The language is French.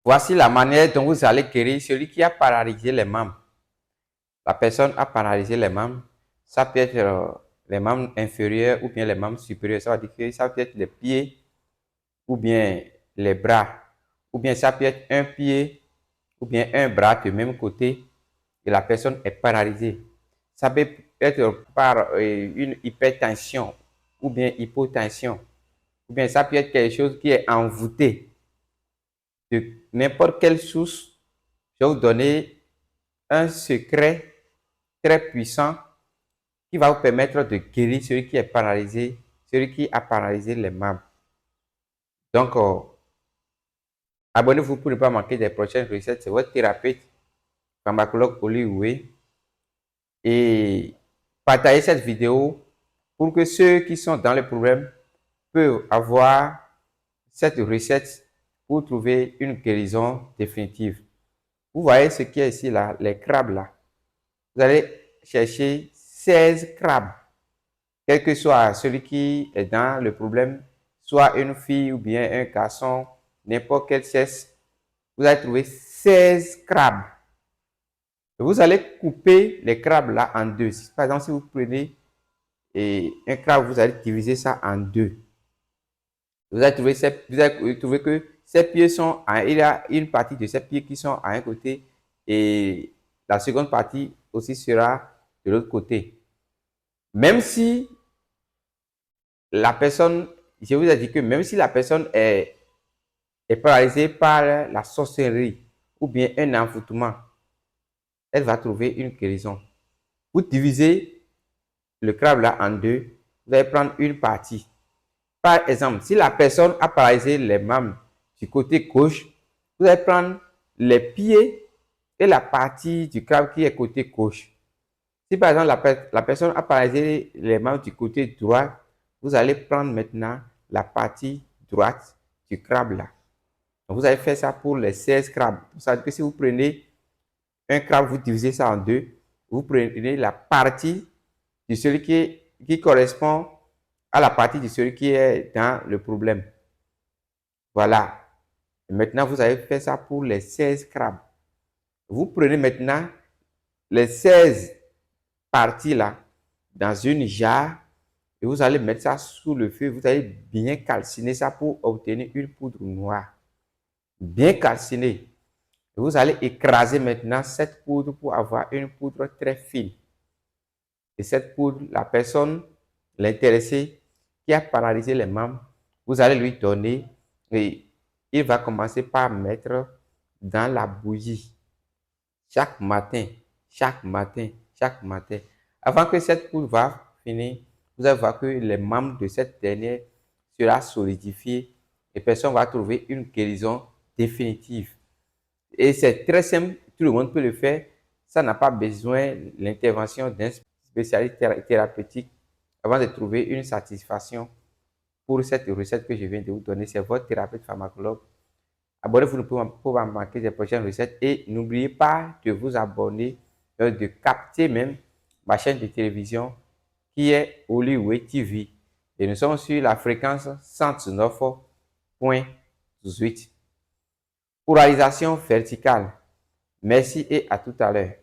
Voici la manière dont vous allez guérir celui qui a paralysé les membres. La personne a paralysé les membres. Ça peut être les membres inférieurs ou bien les membres supérieurs. Ça veut dire que ça peut être les pieds ou bien les bras. Ou bien ça peut être un pied ou bien un bras du même côté et la personne est paralysée. Ça peut être par une hypertension ou bien hypotension. Ou bien ça peut être quelque chose qui est envoûté de n'importe quelle source. Je vais vous donner un secret très puissant qui va vous permettre de guérir celui qui est paralysé, celui qui a paralysé les membres. Donc, abonnez-vous pour ne pas manquer des prochaines recettes. C'est votre thérapeute, pharmacologue Olivier. Et partagez cette vidéo pour que ceux qui sont dans le problème peuvent avoir cette recette pour trouver une guérison définitive. Vous voyez ce qui est ici, là, les crabes là. Vous allez chercher 16 crabes, quel que soit celui qui est dans le problème, soit une fille ou bien un garçon, n'importe quel sexe. Vous allez trouver 16 crabes. Vous allez couper les crabes là en deux. Par exemple, si vous prenez un crabe, vous allez diviser ça en deux. Vous allez trouver que ces pieds sont, il y a une partie de ces pieds qui sont à un côté et la seconde partie aussi sera de l'autre côté. Même si la personne, je vous ai dit que même si la personne est paralysée par la sorcellerie ou bien un envoûtement, elle va trouver une guérison. Vous divisez le crabe là en deux, vous allez prendre une partie. Par exemple, si la personne a paralysé les membres du côté gauche, vous allez prendre les pieds et la partie du crabe qui est côté gauche. Si par exemple la personne a paralysé les membres du côté droit, vous allez prendre maintenant la partie droite du crabe là. Donc vous allez faire ça pour les 16 crabes. Ça veut dire que si vous prenez un crabe, vous divisez ça en deux, vous prenez la partie de celui qui correspond à la partie de celui qui est dans le problème. Voilà. Et maintenant, vous allez faire ça pour les 16 crabes. Vous prenez maintenant les 16 parties là dans une jarre et vous allez mettre ça sous le feu. Vous allez bien calciner ça pour obtenir une poudre noire. Bien calciner. Vous allez écraser maintenant cette poudre pour avoir une poudre très fine. Et cette poudre, la personne, l'intéressé qui a paralysé les membres, vous allez lui donner et il va commencer par mettre dans la bougie chaque matin, chaque matin, chaque matin. Avant que cette poudre va finir, vous allez voir que les membres de cette dernière sera solidifié et personne va trouver une guérison définitive. Et c'est très simple, tout le monde peut le faire. Ça n'a pas besoin de l'intervention d'un spécialiste thérapeutique avant de trouver une satisfaction pour cette recette que je viens de vous donner. C'est votre thérapeute pharmacologue. Abonnez-vous pour ne pas manquer des prochaines recettes et n'oubliez pas de vous abonner, de capter même ma chaîne de télévision qui est Olivier TV. Et nous sommes sur la fréquence 109.18. Polarisation verticale. Merci et à tout à l'heure.